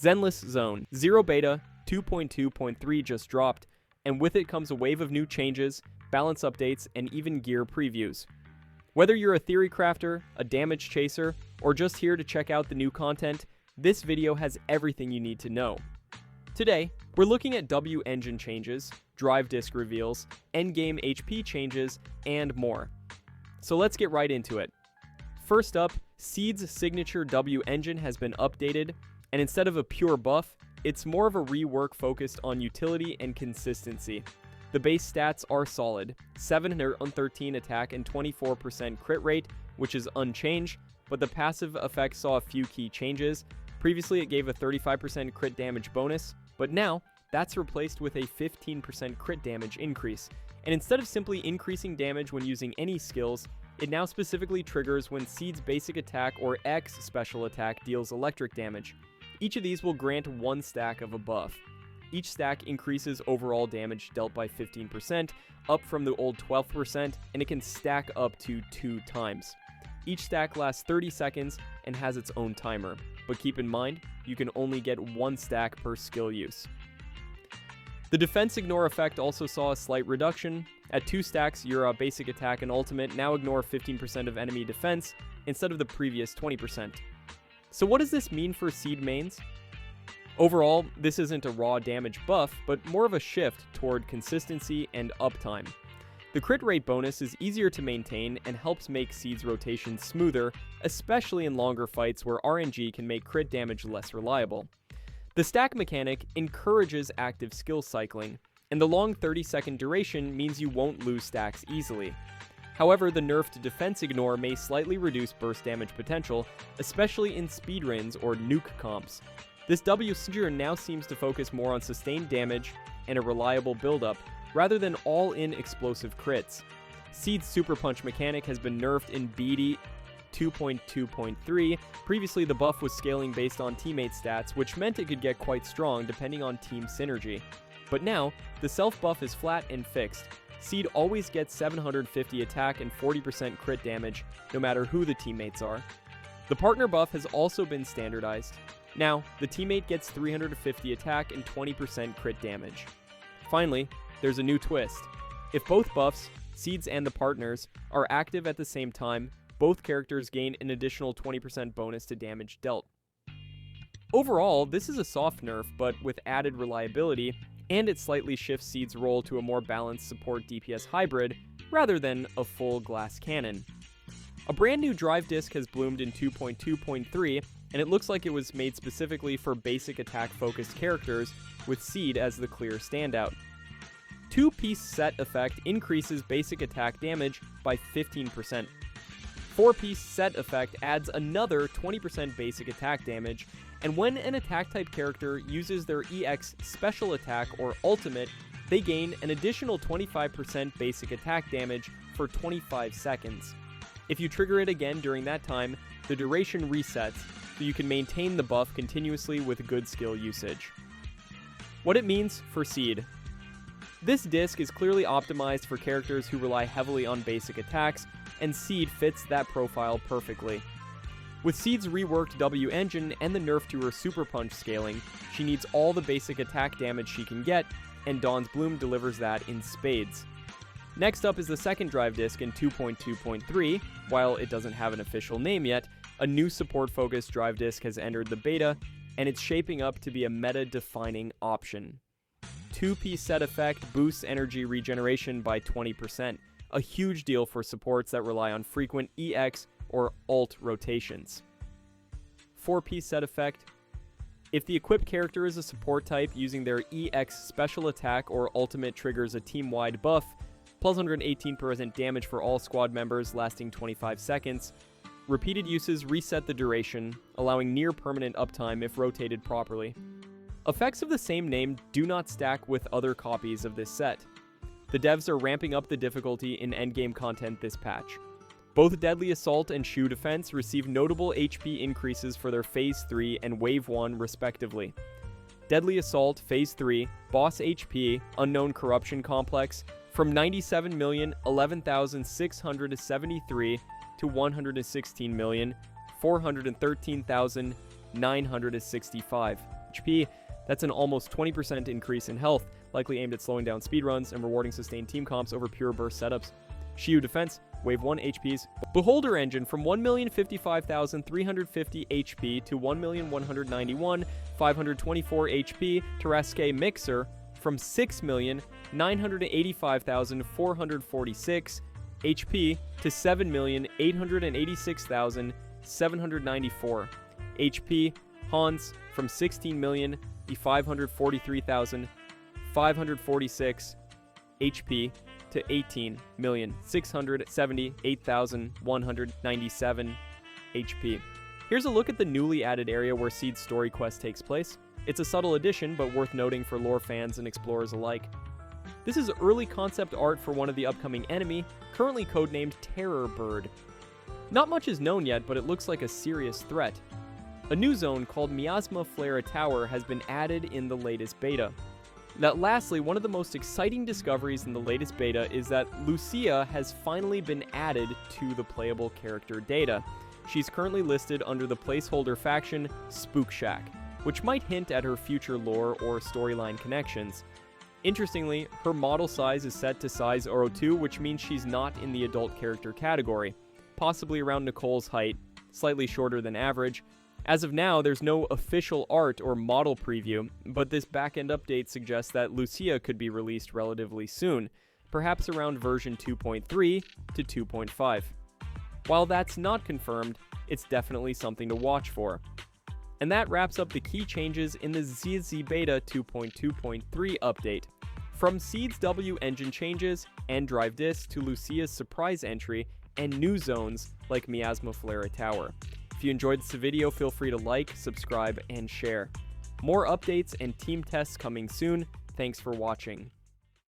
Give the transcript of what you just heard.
Zenless Zone Zero Beta 2.2.3 just dropped, and with it comes a wave of new changes, balance updates, and even gear previews. Whether you're a theory crafter, a damage chaser, or just here to check out the new content, this video has everything you need to know. Today, we're looking at W-Engine changes, drive disk reveals, endgame HP changes, and more. So let's get right into it. First up, Seed's signature W-Engine has been updated, and instead of a pure buff, it's more of a rework focused on utility and consistency. The base stats are solid, 713 attack and 24% crit rate, which is unchanged, but the passive effect saw a few key changes. Previously it gave a 35% crit damage bonus, but now that's replaced with a 15% crit damage increase. And instead of simply increasing damage when using any skills, it now specifically triggers when Seed's basic attack or X special attack deals electric damage. Each of these will grant one stack of a buff. Each stack increases overall damage dealt by 15%, up from the old 12%, and it can stack up to 2 times. Each stack lasts 30 seconds and has its own timer, but keep in mind, you can only get 1 stack per skill use. The defense ignore effect also saw a slight reduction. At 2 stacks, your basic attack and ultimate now ignore 15% of enemy defense instead of the previous 20%. So what does this mean for Seed mains? Overall, this isn't a raw damage buff, but more of a shift toward consistency and uptime. The crit rate bonus is easier to maintain and helps make Seed's rotation smoother, especially in longer fights where RNG can make crit damage less reliable. The stack mechanic encourages active skill cycling, and the long 30-second duration means you won't lose stacks easily. However, the nerfed defense ignore may slightly reduce burst damage potential, especially in speedruns or nuke comps. This W-Engine now seems to focus more on sustained damage and a reliable buildup, rather than all-in explosive crits. Seed's Super Punch mechanic has been nerfed in BD 2.2.3. Previously, the buff was scaling based on teammate stats, which meant it could get quite strong depending on team synergy. But now, the self-buff is flat and fixed. Seed always gets 750 attack and 40% crit damage, no matter who the teammates are. The partner buff has also been standardized. Now, the teammate gets 350 attack and 20% crit damage. Finally, there's a new twist. If both buffs, Seeds and the partners, are active at the same time, both characters gain an additional 20% bonus to damage dealt. Overall, this is a soft nerf, but with added reliability, and it slightly shifts Seed's role to a more balanced support DPS hybrid, rather than a full glass cannon. A brand new drive disc has bloomed in 2.2.3, and it looks like it was made specifically for basic attack-focused characters, with Seed as the clear standout. 2-piece set effect increases basic attack damage by 15%. 4-piece set effect adds another 20% basic attack damage, and when an attack-type character uses their EX special attack or ultimate, they gain an additional 25% basic attack damage for 25 seconds. If you trigger it again during that time, the duration resets, so you can maintain the buff continuously with good skill usage. What it means for Seed. This disc is clearly optimized for characters who rely heavily on basic attacks, and Seed fits that profile perfectly. With Seed's reworked W-Engine and the nerf to her Super Punch scaling, she needs all the basic attack damage she can get, and Dawn's Bloom delivers that in spades. Next up is the second drive disc in 2.2.3. While it doesn't have an official name yet, a new support-focused drive disc has entered the beta, and it's shaping up to be a meta-defining option. 2-piece set effect boosts energy regeneration by 20%, a huge deal for supports that rely on frequent EX or ult rotations. 4-piece set effect. If the equipped character is a support type using their EX special attack or ultimate triggers a team-wide buff, plus 118% damage for all squad members lasting 25 seconds, repeated uses reset the duration, allowing near-permanent uptime if rotated properly. Effects of the same name do not stack with other copies of this set. The devs are ramping up the difficulty in endgame content this patch. Both Deadly Assault and Shiyu Defense receive notable HP increases for their Phase 3 and Wave 1 respectively. Deadly Assault Phase 3, Boss HP, Unknown Corruption Complex, from 97,011,673 to 116,413,965. HP. That's an almost 20% increase in health, likely aimed at slowing down speedruns and rewarding sustained team comps over pure burst setups. Shiyu Defense, Wave 1 HPs. Beholder Engine from 1,055,350 HP to 1,191,524 HP. Tarrasque Mixer from 6,985,446 HP to 7,886,794 HP. Hans from 16,543,546 HP to 18,678,197 HP. Here's a look at the newly added area where Seed's story quest takes place. It's a subtle addition, but worth noting for lore fans and explorers alike. This is early concept art for one of the upcoming enemy, currently codenamed Terror Bird. Not much is known yet, but it looks like a serious threat. A new zone called Miasmaflare Tower has been added in the latest beta. Lastly, one of the most exciting discoveries in the latest beta is that Lucia has finally been added to the playable character data. She's currently listed under the placeholder faction Spook Shack, which might hint at her future lore or storyline connections. Interestingly, her model size is set to size 02, which means she's not in the adult character category, possibly around Nicole's height, slightly shorter than average. As of now, there's no official art or model preview, but this backend update suggests that Lucia could be released relatively soon, perhaps around version 2.3 to 2.5. While that's not confirmed, it's definitely something to watch for. And that wraps up the key changes in the ZZZ Beta 2.2.3 update. From Seed's W-Engine changes and drive disc to Lucia's surprise entry and new zones like Miasmaflare Tower. If you enjoyed this video, feel free to like, subscribe, and share. More updates and team tests coming soon. Thanks for watching.